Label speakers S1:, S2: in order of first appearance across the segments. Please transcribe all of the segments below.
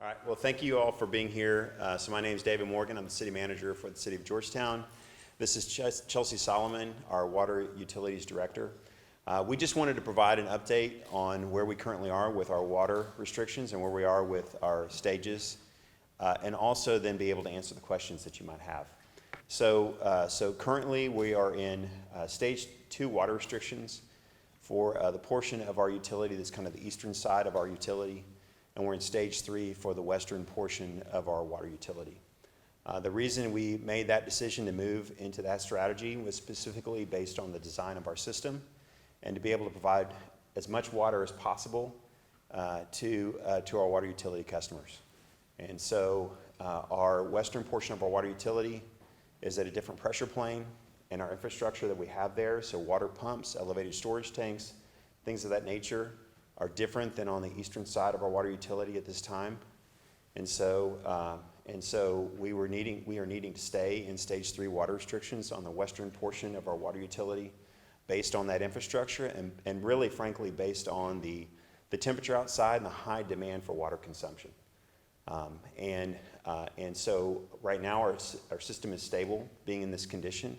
S1: All right, well, thank you all for being here. So my name is David Morgan. I'm the city manager for the City of Georgetown. This is Chelsea Solomon, our water utilities director. We just wanted to provide an update on where we currently are with our water restrictions and where we are with our stages, and also then be able to answer the questions that you might have. So currently we are in stage 2 water restrictions for the portion of our utility that's kind of the eastern side of our utility, and we're in stage 3 for the western portion of our water utility. The reason we made that decision to move into that strategy was specifically based on the design of our system and to be able to provide as much water as possible to our water utility customers. And so our western portion of our water utility is at a different pressure plane, and our infrastructure that we have there, so water pumps, elevated storage tanks, things of that nature, are different than on the eastern side of our water utility at this time. And so we are needing to stay in stage 3 water restrictions on the western portion of our water utility based on that infrastructure and really frankly based on the temperature outside and the high demand for water consumption. And so right now our system is stable being in this condition,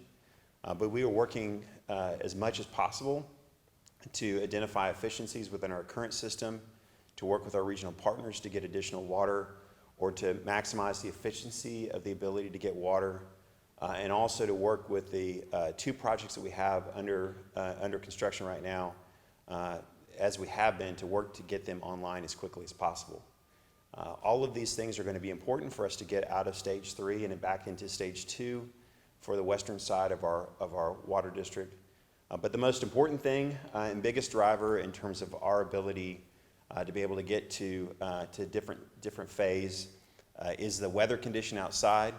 S1: but we are working as much as possible to identify efficiencies within our current system, to work with our regional partners to get additional water, or to maximize the efficiency of the ability to get water, and also to work with the 2 projects that we have under construction right now, as we have been, to work to get them online as quickly as possible. All of these things are going to be important for us to get out of stage 3 and back into stage 2 for the western side of our water district. But the most important thing and biggest driver in terms of our ability to be able to get to different phase is the weather condition outside.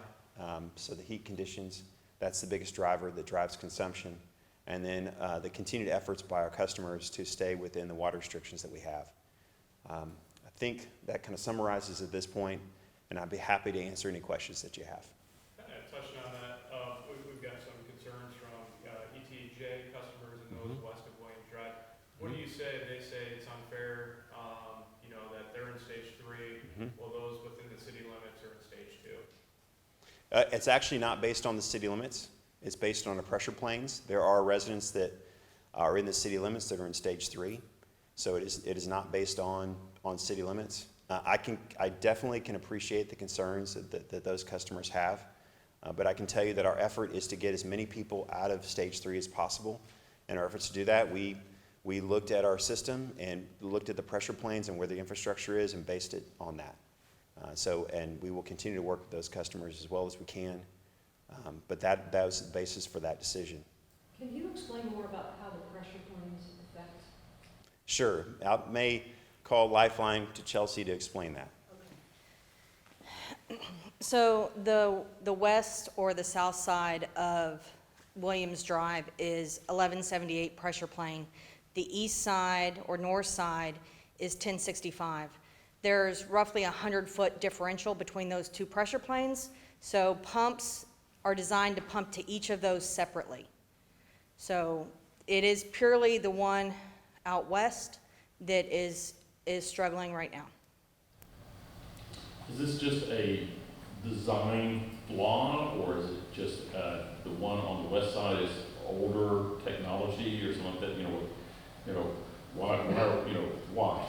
S1: So the heat conditions, that's the biggest driver that drives consumption. And then the continued efforts by our customers to stay within the water restrictions that we have. I think that kind of summarizes at this point, and I'd be happy to answer any questions that you have.
S2: Kind of touching on that, we've got some concerns from ETJ customers and those west of Williams Drive. What do you say? They say it's unfair, that they're in stage 3, while those within the city limits are in stage 2.
S1: It's actually not based on the city limits. It's based on the pressure planes. There are residents that are in the city limits that are in stage 3. So it is not based on city limits. I definitely can appreciate the concerns that those customers have, but I can tell you that our effort is to get as many people out of stage 3 as possible. And our efforts to do that, we looked at our system and looked at the pressure planes and where the infrastructure is and based it on that. And we will continue to work with those customers as well as we can. But that was the basis for that decision.
S3: Can you explain more about how the pressure planes affect?
S1: Sure. I may call Lifeline to Chelsea to explain that.
S4: Okay. So the west or the south side of Williams Drive is 1178 pressure plane. The east side or north side is 1065. There's roughly 100-foot differential between those 2 pressure planes. So pumps are designed to pump to each of those separately. So it is purely the one out west that is struggling right now.
S5: Is this just a design flaw, or is it just the one on the west side is older technology or something like that? Why?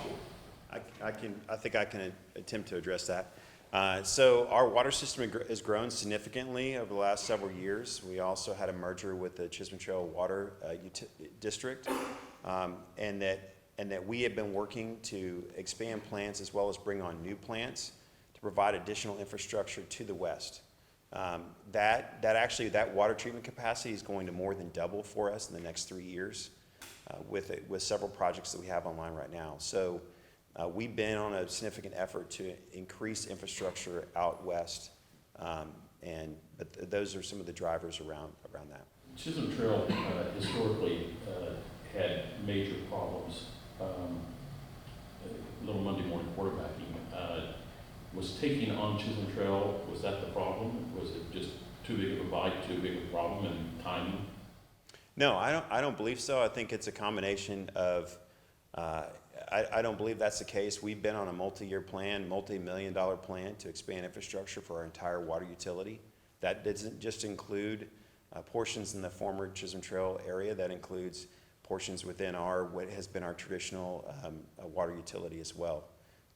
S1: I think I can attempt to address that. So our water system has grown significantly over the last several years. We also had a merger with the Chisholm Trail Water District, and that we have been working to expand plants as well as bring on new plants to provide additional infrastructure to the west. That water treatment capacity is going to more than double for us in the next 3 years with several projects that we have online right now. So we've been on a significant effort to increase infrastructure out west, but those are some of the drivers around that.
S5: Chisholm Trail historically had major problems. Little Monday morning quarterbacking. Was taking on Chisholm Trail, was that the problem? Was it just too big of a bite, too big of a problem, and timing?
S1: No, I don't believe so. I think it's a combination of I don't believe that's the case. We've been on a multi-year plan, multi-million-dollar plan to expand infrastructure for our entire water utility. That doesn't just include portions in the former Chisholm Trail area. That includes portions within what has been our traditional water utility as well.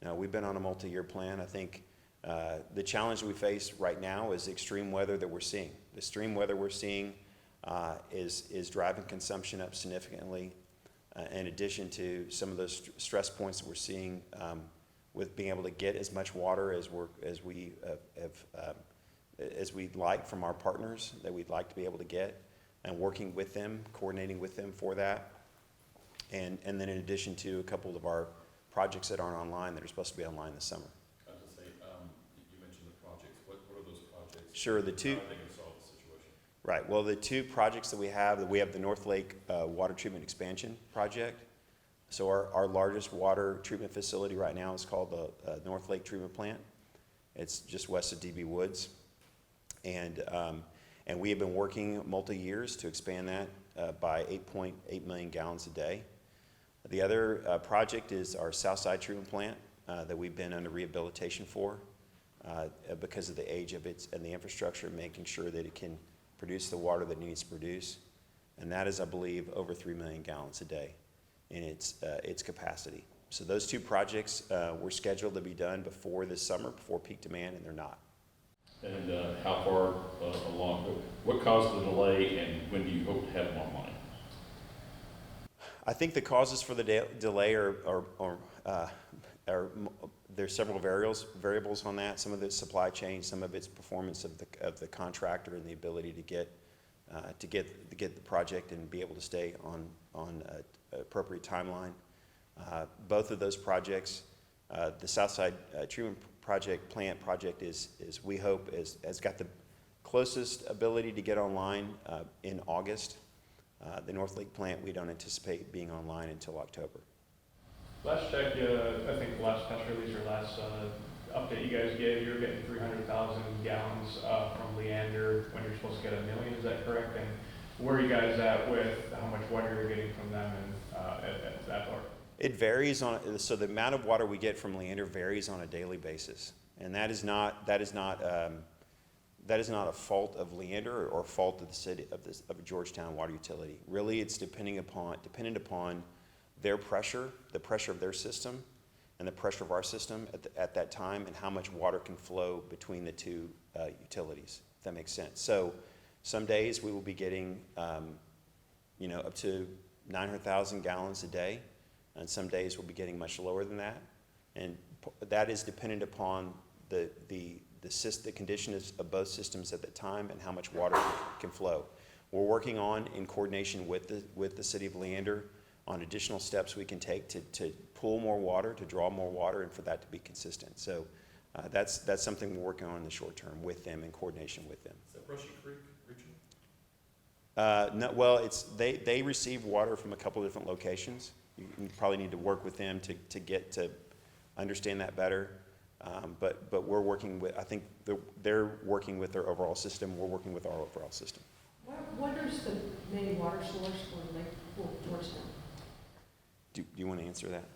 S1: Now, we've been on a multi-year plan. I think the challenge we face right now is the extreme weather that we're seeing. The extreme weather we're seeing is driving consumption up significantly, in addition to some of those stress points that we're seeing with being able to get as much water as we'd like from our partners, that we'd like to be able to get, and working with them, coordinating with them for that. And then in addition to a couple of our projects that aren't online, that are supposed to be online this summer.
S5: I was gonna say, you mentioned the projects. What are those projects?
S1: Sure, the two.
S5: How are they gonna solve the situation?
S1: Right, well, the two projects that we have the North Lake Water Treatment Expansion Project. So our largest water treatment facility right now is called the North Lake Treatment Plant. It's just west of DB Woods. And we have been working multi-years to expand that by 8.8 million gallons a day. The other project is our Southside Treatment Plant that we've been under rehabilitation for because of the age of it and the infrastructure, making sure that it can produce the water that it needs to produce. And that is, I believe, over 3 million gallons a day in its capacity. So those two projects were scheduled to be done before this summer, before peak demand, and they're not.
S5: And how far along, what caused the delay, and when do you hope to have them online?
S1: I think the causes for the delay are there's several variables on that. Some of it's supply chain, some of it's performance of the contractor and the ability to get the project and be able to stay on an appropriate timeline. Both of those projects, the Southside Treatment Plant project is we hope has got the closest ability to get online in August. The North Lake plant, we don't anticipate being online until October.
S2: Last check, I think the last press release or last update you guys gave, you were getting 300,000 gallons from Leander when you're supposed to get 1 million, is that correct? And where are you guys at with how much water you're getting from them and at that part?
S1: It varies so the amount of water we get from Leander varies on a daily basis. And that is not a fault of Leander or fault of the city of Georgetown Water Utility. Really, it's dependent upon their pressure, the pressure of their system, and the pressure of our system at that time, and how much water can flow between the two utilities. If that makes sense. So, some days we will be getting, up to 900,000 gallons a day, and some days we'll be getting much lower than that, and that is dependent upon the condition of both systems at the time and how much water can flow. We're working on, in coordination with the city of Leander, on additional steps we can take to pull more water, to draw more water, and for that to be consistent. So that's something we're working on in the short term with them, in coordination with them.
S5: Is that Brushy Creek region?
S1: No, well, they receive water from a couple of different locations. You probably need to work with them to get to understand that better. But we're working with, I think they're working with their overall system. We're working with our overall system.
S3: What is the main water source for Georgetown?
S1: Do you want to answer that?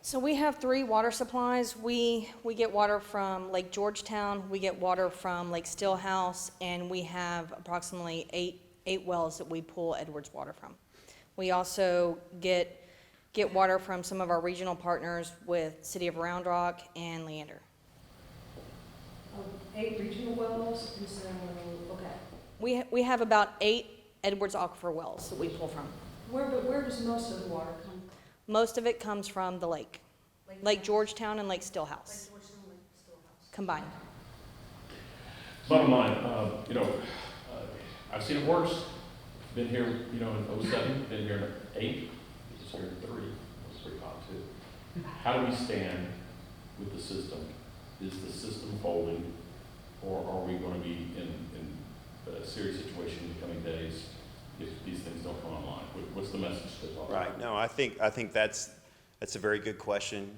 S4: So we have 3 water supplies. We get water from Lake Georgetown, we get water from Lake Stillhouse, and we have approximately eight wells that we pull Edwards water from. We also get water from some of our regional partners with City of Round Rock and Leander.
S3: 8 regional wells, and so, okay.
S4: We have about 8 Edwards aquifer wells that we pull from.
S3: Where does most of the water come?
S4: Most of it comes from the lake. Lake Georgetown and Lake Stillhouse
S3: Lake Georgetown, Lake Stillhouse.
S4: combined.
S5: Bottom line, I've seen it worse. Been here, in 07, been here in 8, just here in 3. It's pretty hot too. How do we stand with the system? Is the system holding, or are we going to be in a serious situation in the coming days if these things don't come online? What's the message to talk
S1: Right. No, I think that's a very good question.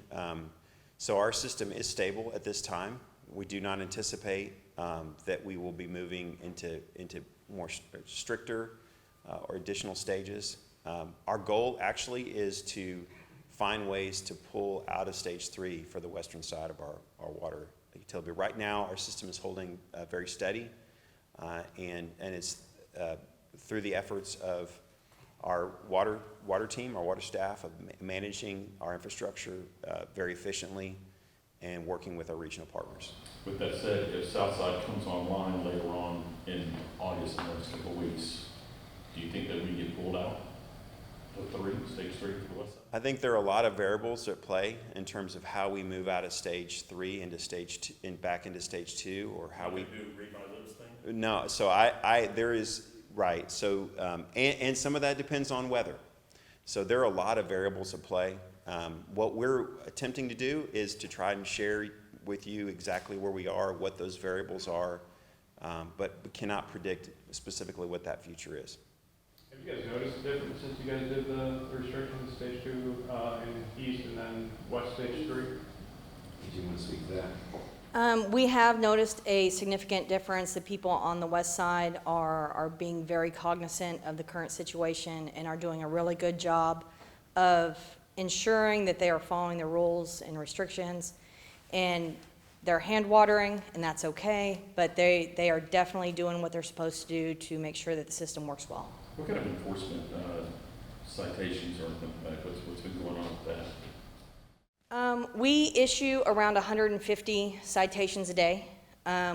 S1: So our system is stable at this time. We do not anticipate that we will be moving into more stricter or additional stages. Our goal actually is to find ways to pull out of stage 3 for the western side of our water utility. Right now, our system is holding very steady, and it's through the efforts of our water team, our water staff, of managing our infrastructure very efficiently and working with our regional partners.
S5: With that said, if Southside comes online later on in August, in the next couple of weeks, do you think that we get pulled out of stage 3 for the west side?
S1: I think there are a lot of variables at play in terms of how we move out of stage 3 into stage 2 and back into stage 2, or how we
S5: do read my lips thing?
S1: No, so there is, right, so, and some of that depends on weather. So there are a lot of variables at play. What we're attempting to do is to try and share with you exactly where we are, what those variables are, but we cannot predict specifically what that future is.
S2: Have you guys noticed a difference since you guys did the restrictions, stage 2 in east and then west stage 3?
S6: Did you want to speak to that?
S4: We have noticed a significant difference. The people on the west side are being very cognizant of the current situation and are doing a really good job of ensuring that they are following the rules and restrictions. And they're hand watering, and that's okay, but they are definitely doing what they're supposed to do to make sure that the system works well.
S5: What kind of enforcement citations or what's been going on with that?
S4: We issue around 150 citations a day.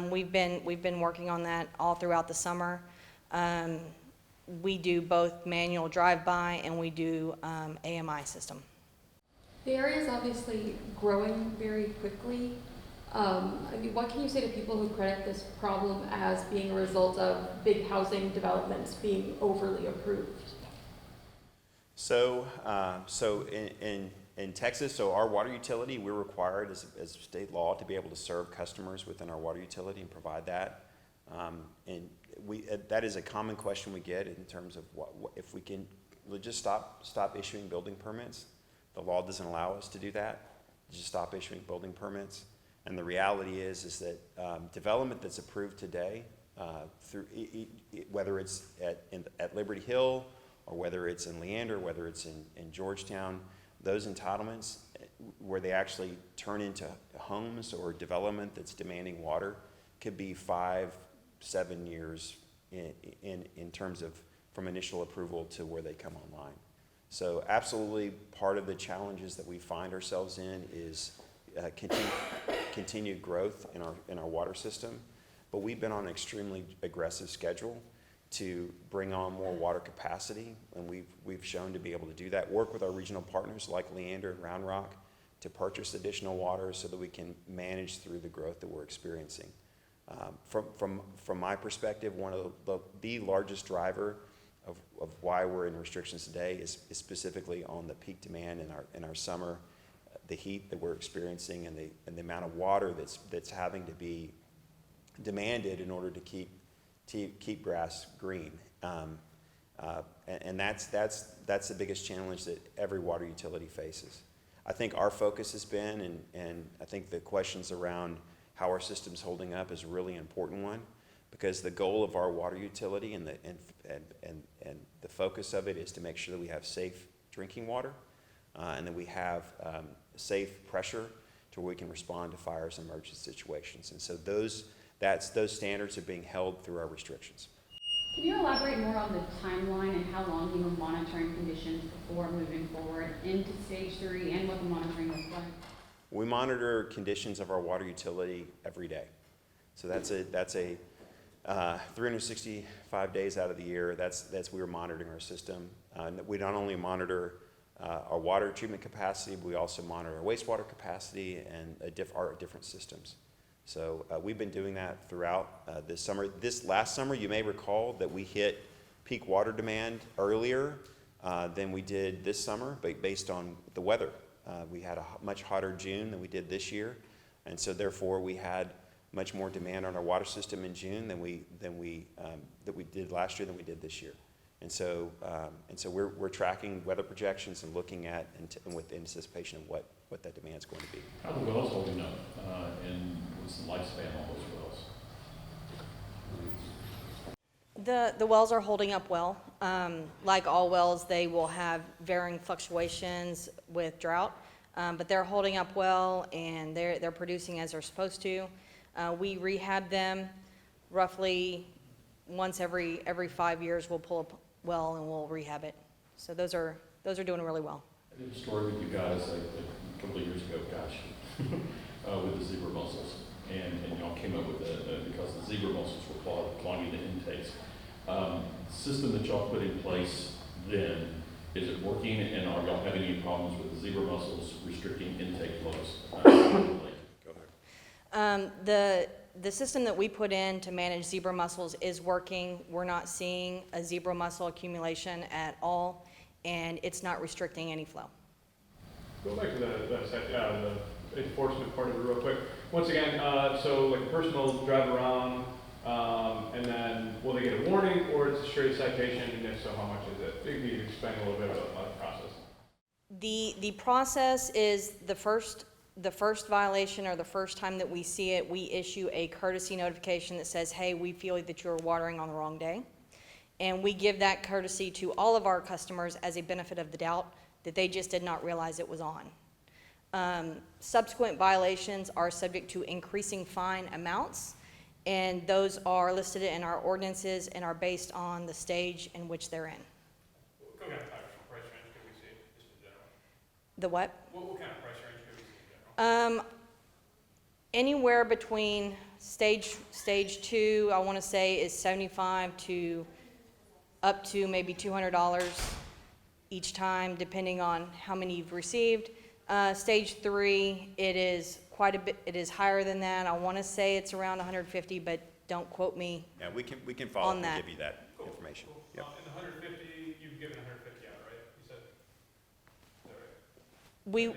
S4: We've been working on that all throughout the summer. We do both manual drive-by and we do AMI system.
S3: The area is obviously growing very quickly. I mean, what can you say to people who credit this problem as being a result of big housing developments being overly approved?
S1: So, in Texas, so our water utility, we're required as state law to be able to serve customers within our water utility and provide that. And that is a common question we get in terms of what if we can just stop issuing building permits. The law doesn't allow us to do that. Just stop issuing building permits. And the reality is that development that's approved today, through whether it's at Liberty Hill or whether it's in Leander, whether it's in Georgetown, those entitlements where they actually turn into homes or development that's demanding water could be 5-7 years in terms of from initial approval to where they come online. So absolutely part of the challenges that we find ourselves in is continued growth in our water system, but we've been on an extremely aggressive schedule to bring on more water capacity, and we've shown to be able to do that. Work with our regional partners like Leander and Round Rock to purchase additional water so that we can manage through the growth that we're experiencing. From my perspective, one of the largest driver of why we're in restrictions today is specifically on the peak demand in our summer, the heat that we're experiencing and the amount of water that's having to be demanded in order to keep grass green. And that's the biggest challenge that every water utility faces. I think our focus has been, and I think the questions around how our system's holding up is a really important one, because the goal of our water utility and the focus of it is to make sure that we have safe drinking water, and that we have safe pressure to where we can respond to fires and emergency situations. And so those standards are being held through our restrictions.
S7: Can you elaborate more on the timeline and how long you were monitoring conditions before moving forward into stage 3 and what the monitoring looks like?
S1: We monitor conditions of our water utility every day. So that's 365 days out of the year. That's we're monitoring our system. We not only monitor our water treatment capacity, but we also monitor our wastewater capacity and our different systems. So we've been doing that throughout this summer. This last summer, you may recall that we hit peak water demand earlier than we did this summer, but based on the weather. We had a much hotter June than we did this year, and so therefore we had much more demand on our water system in June than we did last year than we did this year. And so we're tracking weather projections and looking at and with anticipation of what that demand is going to be.
S5: How are the wells holding up, and what's the lifespan on those wells?
S4: The wells are holding up well. Like all wells, they will have varying fluctuations with drought, but they're holding up well, and they're producing as they're supposed to. We rehab them roughly once every 5 years. We'll pull a well and we'll rehab it. So those are doing really well.
S5: I did a story with you guys like a couple of years ago, gosh, with the zebra mussels. And y'all came up with because the zebra mussels were clogging the intakes. System that y'all put in place then, is it working, and are y'all having any problems with the zebra mussels restricting intake flows? Go ahead.
S4: The system that we put in to manage zebra mussels is working. We're not seeing a zebra mussel accumulation at all, and it's not restricting any flow.
S2: Go back to the enforcement part of it real quick. Once again, so like a person will drive around, and then will they get a warning, or it's a straight citation, and if so, how much is it? Maybe you could explain a little bit about the process.
S4: The process is the first violation, or the first time that we see it, we issue a courtesy notification that says, hey, we feel that you're watering on the wrong day. And we give that courtesy to all of our customers as a benefit of the doubt that they just did not realize it was on. Subsequent violations are subject to increasing fine amounts, and those are listed in our ordinances and are based on the stage in which they're in.
S2: What kind of price range could we see, just in general?
S4: The what?
S2: What kind of price range could we see in general?
S4: Anywhere between stage 2, I want to say, is $75 to up to maybe $200 each time, depending on how many you've received. Stage 3, it is quite a bit. It is higher than that. I want to say it's around 150, but don't quote me.
S1: Yeah, we can follow up
S4: On
S1: and
S4: that.
S1: give you that information.
S2: Cool.
S1: Yep.
S2: And the 150, you've given 150 out, right? You said? Is that right?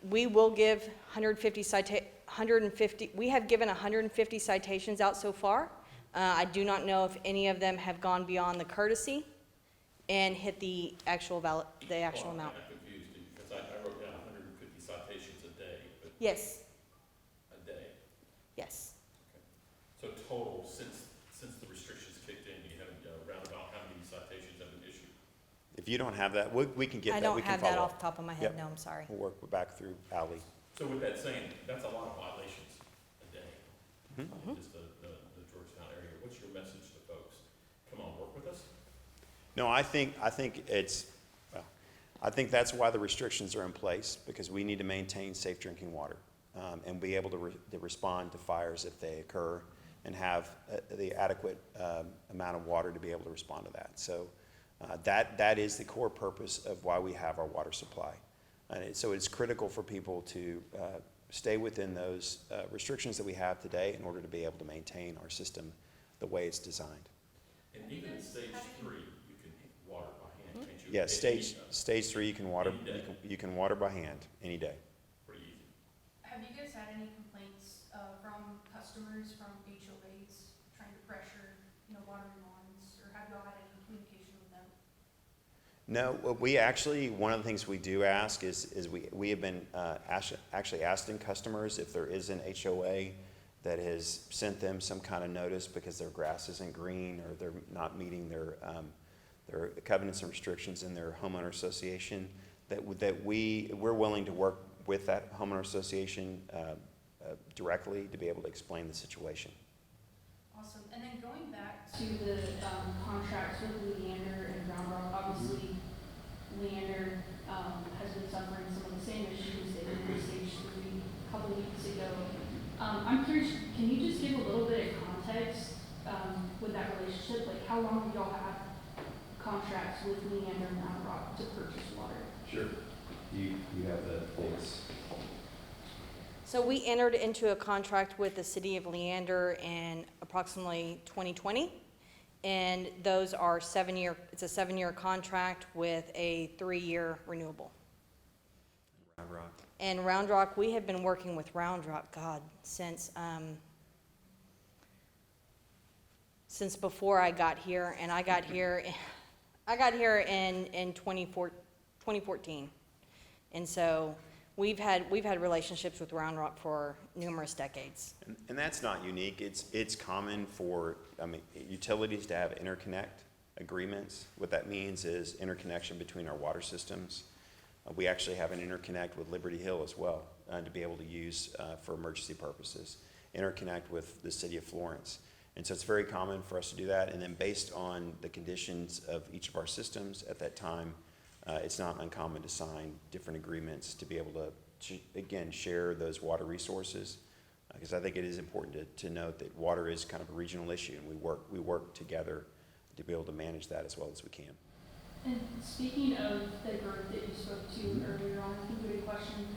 S4: We will give 150. We have given 150 citations out so far. I do not know if any of them have gone beyond the courtesy and hit the actual amount.
S5: I'm confused because I wrote down 150 citations a day, but
S4: Yes.
S5: a day.
S4: Yes.
S5: So total, since the restrictions kicked in, you have around about how many citations have been issued?
S1: If you don't have that, we can get
S4: I
S1: that.
S4: don't
S1: We can
S4: have that
S1: follow
S4: off
S1: up.
S4: the top of my head.
S1: Yep.
S4: No, I'm sorry.
S1: We'll work back through Ally.
S5: So with that saying, that's a lot of violations a day,
S1: Mhm.
S5: just the Georgetown area. What's your message to folks? Come on, work with us?
S1: No, I think that's why the restrictions are in place, because we need to maintain safe drinking water, and be able to respond to fires if they occur, and have the adequate amount of water to be able to respond to that. So that is the core purpose of why we have our water supply. And so it's critical for people to stay within those restrictions that we have today in order to be able to maintain our system the way it's designed.
S5: And even in stage 3, you can water by hand, can't you?
S1: Yes, stage 3, you can water,
S5: Any day.
S1: you can water by hand any day.
S5: Pretty easy.
S8: Have you guys had any complaints from customers from HOAs trying to pressure, watering lawns, or have y'all had any communication with them?
S1: No, we actually, one of the things we do ask is we have been actually asking customers if there is an HOA that has sent them some kind of notice because their grass isn't green, or they're not meeting their covenants and restrictions in their homeowner association, that we're willing to work with that homeowner association directly to be able to explain the situation.
S8: Awesome. And then going back to the contracts with Leander and Round Rock, obviously Leander has been suffering some of the same issues they did in stage 3 a couple weeks ago. I'm curious, can you just give a little bit of context with that relationship? Like, how long do y'all have contracts with Leander and Round Rock to purchase water?
S6: Sure. You have the dates.
S4: So we entered into a contract with the City of Leander in approximately 2020, and those are it's a 7-year contract with a 3-year renewable.
S1: Round Rock.
S4: And Round Rock, we have been working with Round Rock, since before I got here, and I got here in 2014. And so We've had relationships with Round Rock for numerous decades.
S1: And that's not unique. It's common for, utilities to have interconnect agreements. What that means is interconnection between our water systems. We actually have an interconnect with Liberty Hill as well, to be able to use for emergency purposes. Interconnect with the city of Florence. And so it's very common for us to do that. And then based on the conditions of each of our systems at that time, it's not uncommon to sign different agreements to be able to, again, share those water resources. Because I think it is important to note that water is kind of a regional issue, and we work together to be able to manage that as well as we can.
S8: And speaking of the growth that you spoke to earlier on, I think we had a question.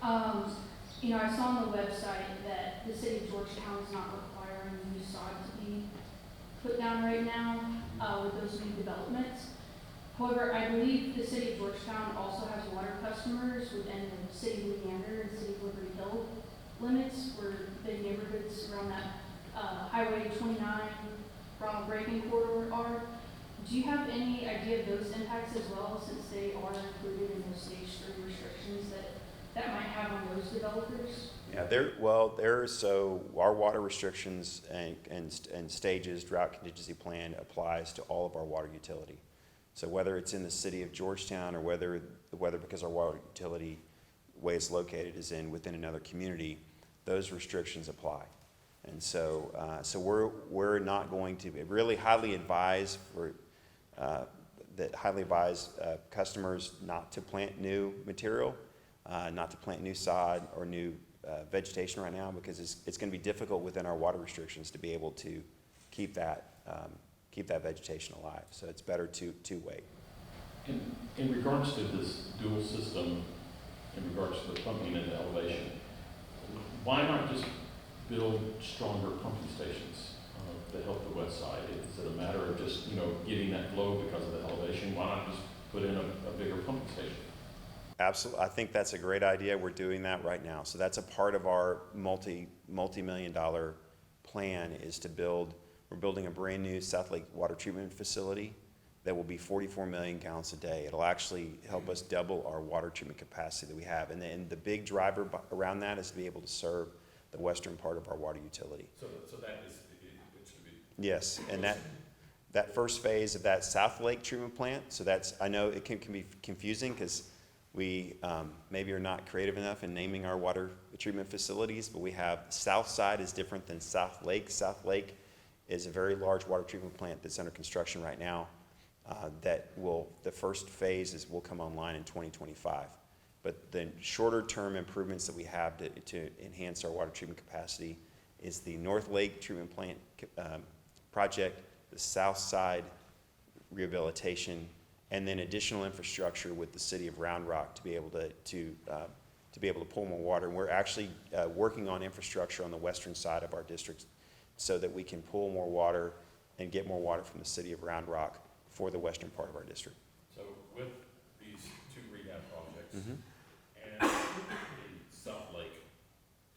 S8: I saw on the website that the City of Georgetown is not requiring new sod to be put down right now with those new developments. However, I believe the City of Georgetown also has water customers within the City of Leander and City of Liberty Hill limits, where the neighborhoods around that Highway 29 Ronald Reagan corridor are. Do you have any idea of those impacts as well, since they are included in those stage 3 restrictions that might have on those developers?
S1: Yeah, so our water restrictions and stages drought contingency plan applies to all of our water utility. So whether it's in the City of Georgetown or whether because our water utility way it's located is within another community, those restrictions apply. And so we're not going to really highly advise customers not to plant new material, not to plant new sod or new vegetation right now, because it's going to be difficult within our water restrictions to be able to keep that vegetation alive. So it's better to wait.
S5: In regards to this dual system, in regards to the pumping and the elevation, why not just build stronger pumping stations to help the west side? Is it a matter of just, getting that flow because of the elevation? Why not just put in a bigger pumping station?
S1: Absolutely. I think that's a great idea. We're doing that right now. So that's a part of our multi-million-dollar plan is we're building a brand new South Lake water treatment facility that will be 44 million gallons a day. It'll actually help us double our water treatment capacity that we have. And then the big driver around that is to be able to serve the western part of our water utility.
S5: So that is, it should be.
S1: Yes, and that first phase of that South Lake treatment plant, so I know it can be confusing because we maybe are not creative enough in naming our water treatment facilities, but we have South Side is different than South Lake. South Lake is a very large water treatment plant that's under construction right now. The first phase will come online in 2025. But the shorter term improvements that we have to enhance our water treatment capacity is the North Lake treatment plant project, the South Side rehabilitation, and then additional infrastructure with the city of Round Rock to be able to pull more water. And we're actually working on infrastructure on the western side of our district so that we can pull more water and get more water from the city of Round Rock for the western part of our district.
S5: So with these two rehab projects and the South Lake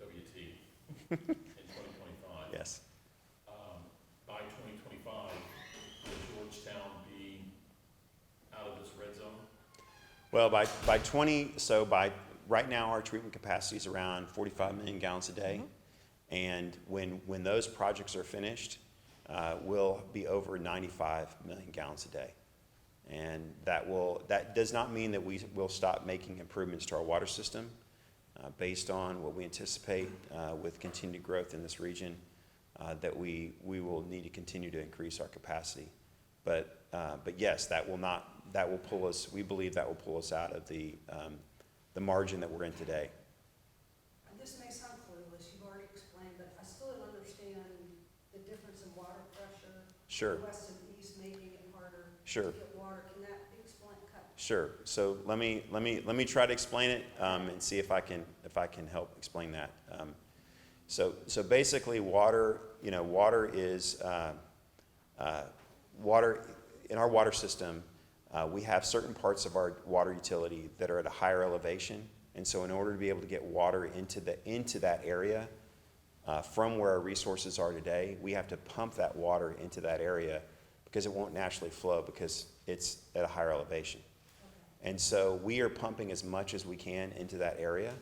S5: WT in 2025,
S1: Yes.
S5: By 2025, will Georgetown be out of this red zone?
S1: Well, by right now our treatment capacity is around 45 million gallons a day. And when those projects are finished, we'll be over 95 million gallons a day. And that does not mean that we will stop making improvements to our water system based on what we anticipate with continued growth in this region, that we will need to continue to increase our capacity. But yes, we believe that will pull us out of the margin that we're in today.
S9: This may sound clueless, you've already explained, but I still don't understand the difference in water pressure.
S1: Sure.
S9: West and east, making it harder
S1: Sure.
S9: to get water. Can that be explained?
S1: Sure. So let me try to explain it and see if I can help explain that. So basically, water is water in our water system. We have certain parts of our water utility that are at a higher elevation, and so in order to be able to get water into that area from where our resources are today, we have to pump that water into that area because it won't naturally flow because it's at a higher elevation. And so we are pumping as much as we can into that area.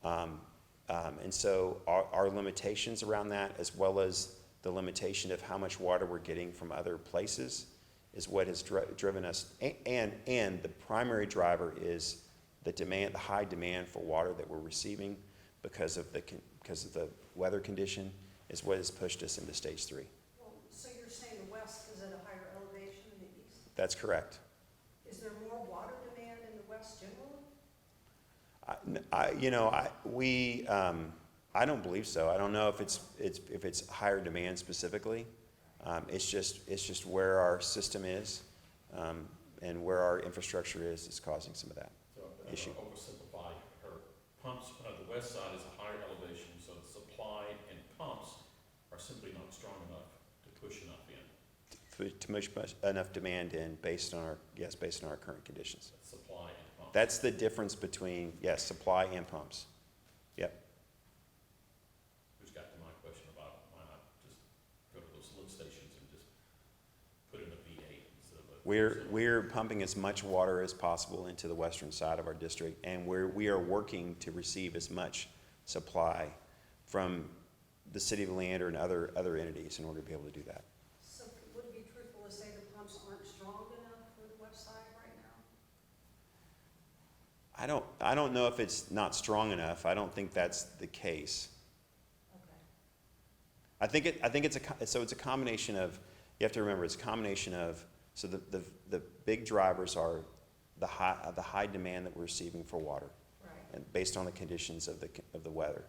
S1: And so our limitations around that, as well as the limitation of how much water we're getting from other places, is what has driven us. And the primary driver is the demand, the high demand for water that we're receiving because of the weather condition, is what has pushed us into stage 3.
S9: Well, so you're saying the west is at a higher elevation than the east?
S1: That's correct.
S9: Is there more water demand in the west generally?
S1: I don't believe so. I don't know if it's higher demand specifically. It's just where our system is, and where our infrastructure is causing some of that issue.
S5: Oversimplify, her pumps, the west side is a higher elevation, so the supply and pumps are simply not strong enough to push enough in.
S1: To push enough demand in based on our current conditions.
S5: Supply and pumps.
S1: That's the difference between, supply and pumps. Yep.
S5: Which got to my question about why not just go to those lift stations and just put in a V8 instead of a.
S1: We're pumping as much water as possible into the western side of our district, and we are working to receive as much supply from the city of Leander and other entities in order to be able to do that.
S9: So would it be truthful to say the pumps aren't strong enough for the west side right now?
S1: I don't know if it's not strong enough. I don't think that's the case.
S9: Okay.
S1: I think it's a combination of, you have to remember, it's a combination of, so the big drivers are the high demand that we're receiving for water,
S9: Right.
S1: and based on the conditions of the weather.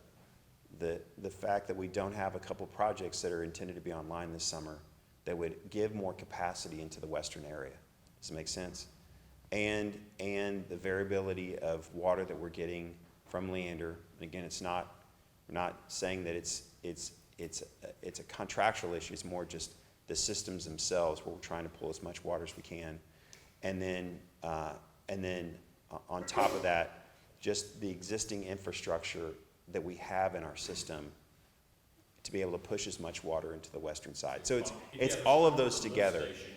S1: The fact that we don't have a couple projects that are intended to be online this summer that would give more capacity into the western area. Does it make sense? And the variability of water that we're getting from Leander. And again, we're not saying that it's a contractual issue. It's more just the systems themselves where we're trying to pull as much water as we can. And then on top of that, just the existing infrastructure that we have in our system to be able to push as much water into the western side. So it's all of those together.
S5: Station,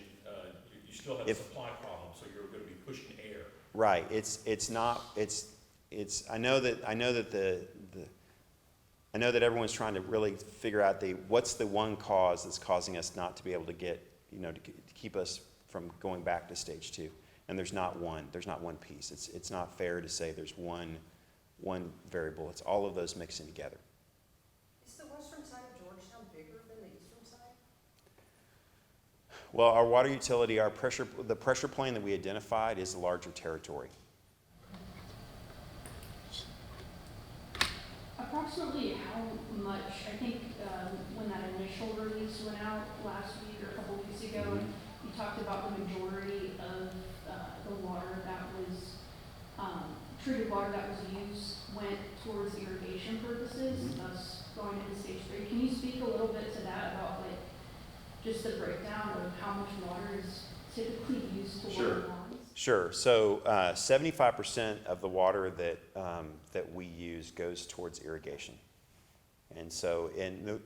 S5: you still have a supply problem, so you're going to be pushing air.
S1: Right. I know that everyone's trying to really figure out what's the one cause that's causing us not to be able to get, to keep us from going back to stage 2. And there's not one piece. It's not fair to say there's one variable. It's all of those mixing together.
S9: Is the western side of Georgetown bigger than the eastern side?
S1: Well, our water utility, the pressure plane that we identified is a larger territory.
S8: Approximately how much, I think, when that initial release went out last week or a couple weeks ago, you talked about the majority of the water that was, treated water that was used went towards irrigation purposes, thus going into stage 3. Can you speak a little bit to that about just the breakdown of how much water is typically used to water lawns?
S1: Sure. So 75% of the water that we use goes towards irrigation. And so,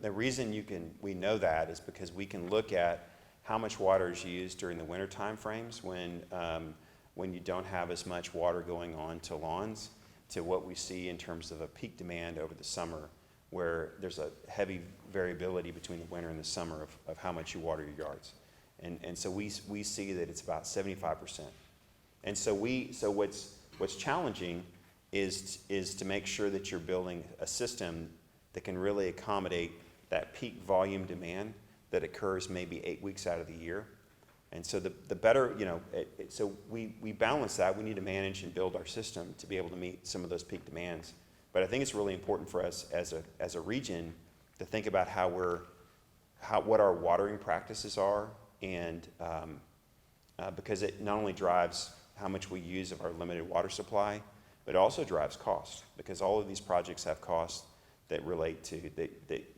S1: the reason we know that is because we can look at how much water is used during the winter time frames when you don't have as much water going on to lawns, to what we see in terms of a peak demand over the summer, where there's a heavy variability between the winter and the summer of how much you water your yards. And so we see that it's about 75%. And so what's challenging is to make sure that you're building a system that can really accommodate that peak volume demand that occurs maybe 8 weeks out of the year. And so the better, so we balance that. We need to manage and build our system to be able to meet some of those peak demands. But I think it's really important for us as a region to think about what our watering practices are, and because it not only drives how much we use of our limited water supply, but it also drives cost, because all of these projects have costs that relate to,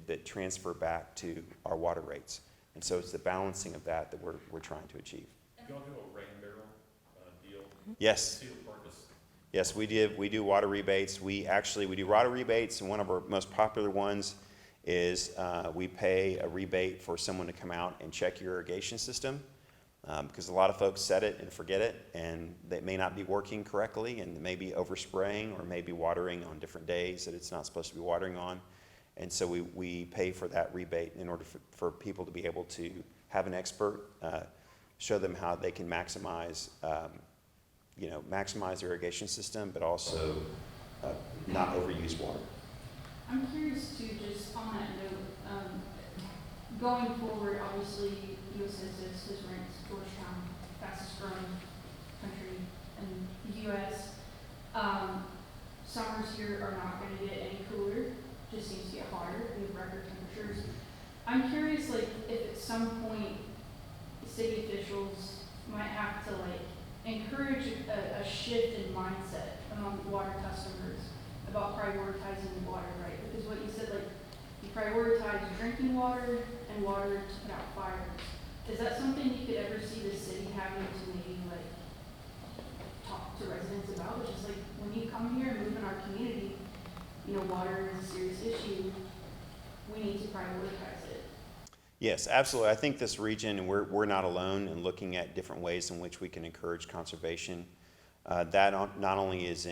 S1: that transfer back to our water rates. And so it's the balancing of that we're trying to achieve.
S5: Do y'all do a rain barrel deal?
S1: Yes.
S5: Cedar Park is.
S1: Yes, we do water rebates. We do water rebates, and one of our most popular ones is we pay a rebate for someone to come out and check your irrigation system. because a lot of folks set it and forget it, and they may not be working correctly, and maybe overspraying or maybe watering on different days that it's not supposed to be watering on. And so we pay for that rebate in order for people to be able to have an expert show them how they can maximize, maximize their irrigation system, but also not overuse water.
S8: I'm curious too, just on that note, going forward, obviously, U.S. Census has ranked Georgetown fastest growing country in the U.S. Summers here are not going to get any cooler, just seems to get hotter. We have record temperatures. I'm curious, like, if at some point city officials might have to encourage a shift in mindset among water customers about prioritizing the water, right? Because what you said, you prioritize drinking water and water to put out fires. Is that something you could ever see the city having to maybe talk to residents about? It's just when you come here and move in our community, water is a serious issue. We need to prioritize it.
S1: Yes, absolutely. I think this region, and we're not alone in looking at different ways in which we can encourage conservation. That not only is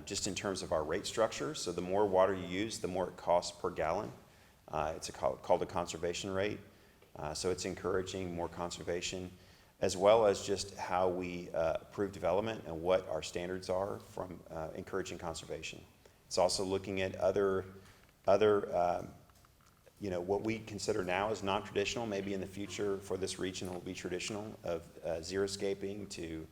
S1: just in terms of our rate structure, so the more water you use, the more it costs per gallon. It's called a conservation rate. So it's encouraging more conservation, as well as just how we approve development and what our standards are from encouraging conservation. It's also looking at other what we consider now as non-traditional, maybe in the future for this region will be traditional, of xeriscaping to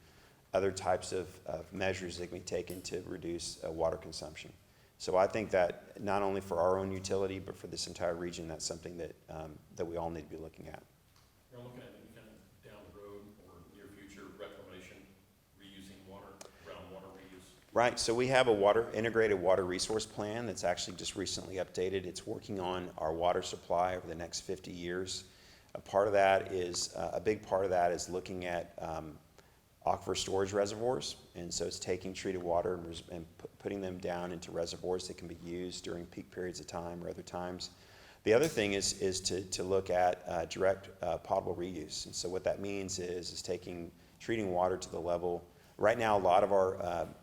S1: other types of measures that can be taken to reduce water consumption. So I think that not only for our own utility, but for this entire region, that's something that we all need to be looking at.
S5: You're looking at any kind of down the road or near future reclamation, reusing water, groundwater reuse?
S1: Right, so we have integrated water resource plan that's actually just recently updated. It's working on our water supply over the next 50 years. A big part of that is looking at aquifer storage reservoirs, and so it's taking treated water and putting them down into reservoirs that can be used during peak periods of time or other times. The other thing is to look at direct potable reuse, and so what that means is treating water to the level. Right now, a lot of our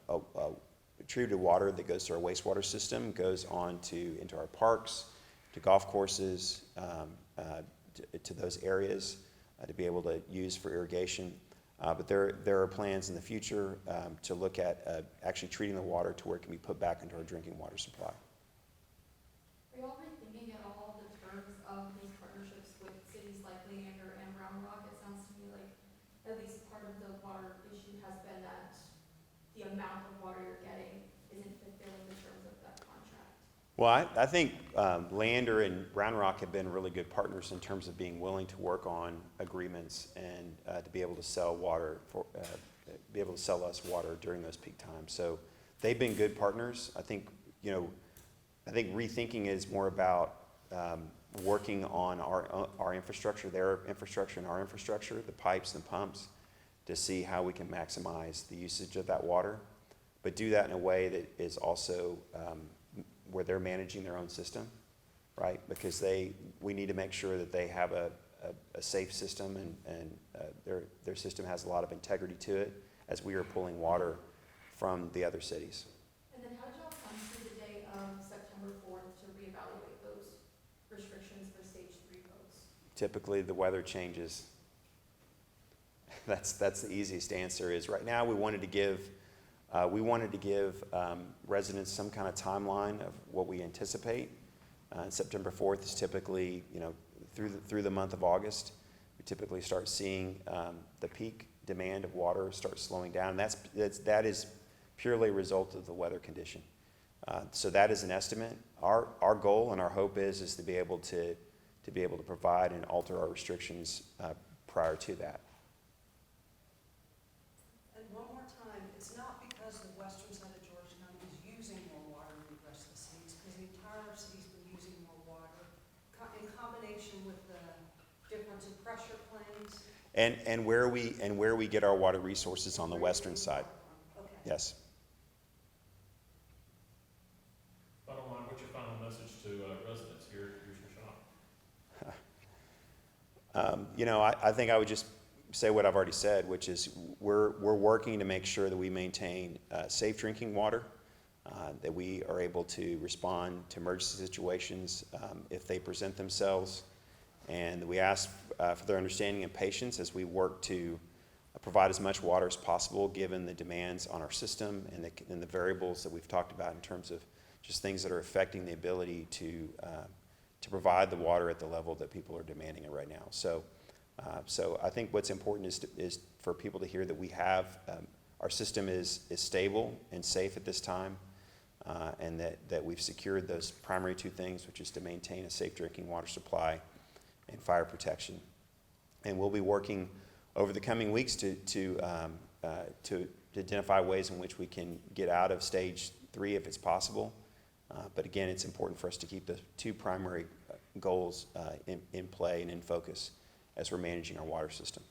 S1: treated water that goes to our wastewater system goes into our parks, to golf courses, to those areas to be able to use for irrigation. But there are plans in the future to look at actually treating the water to where it can be put back into our drinking water supply.
S3: Are you already thinking at all the terms of these partnerships with cities like Leander and Round Rock? It sounds to me like at least part of the water issue has been that the amount of water you're getting isn't fulfilling the terms of that contract.
S1: Well, I think Leander and Round Rock have been really good partners in terms of being willing to work on agreements and to be able to sell us water during those peak times. So they've been good partners. I think rethinking is more about working on our infrastructure, their infrastructure and our infrastructure, the pipes and pumps, to see how we can maximize the usage of that water, but do that in a way that is also where they're managing their own system, right? Because we need to make sure that they have a safe system and their system has a lot of integrity to it as we are pulling water from the other cities.
S3: And then how did y'all come to the day of September 4th to reevaluate those restrictions for stage 3 folks?
S1: Typically, the weather changes. That's the easiest answer. Is right now we wanted to give residents some kind of timeline of what we anticipate. September 4th is typically, through the month of August, we typically start seeing the peak demand of water start slowing down. And that is purely a result of the weather condition. So that is an estimate. Our goal and our hope is to be able to provide and alter our restrictions prior to that.
S9: And one more time, it's not because the western side of Georgetown is using more water than the rest of the city, it's because the entire city's been using more water in combination with the difference in pressure planes.
S1: And where we get our water resources on the western side.
S9: Okay.
S1: Yes.
S5: Bottom line, what's your final message to residents here at your shop?
S1: I think I would just say what I've already said, which is we're working to make sure that we maintain safe drinking water, that we are able to respond to emergency situations if they present themselves, and that we ask for their understanding and patience as we work to provide as much water as possible given the demands on our system and the variables that we've talked about in terms of just things that are affecting the ability to provide the water at the level that people are demanding it right now. So I think what's important is for people to hear that we have, our system is stable and safe at this time, and that we've secured those primary two things, which is to maintain a safe drinking water supply and fire protection. And we'll be working over the coming weeks to identify ways in which we can get out of stage 3 if it's possible. But again, it's important for us to keep the two primary goals in play and in focus as we're managing our water system.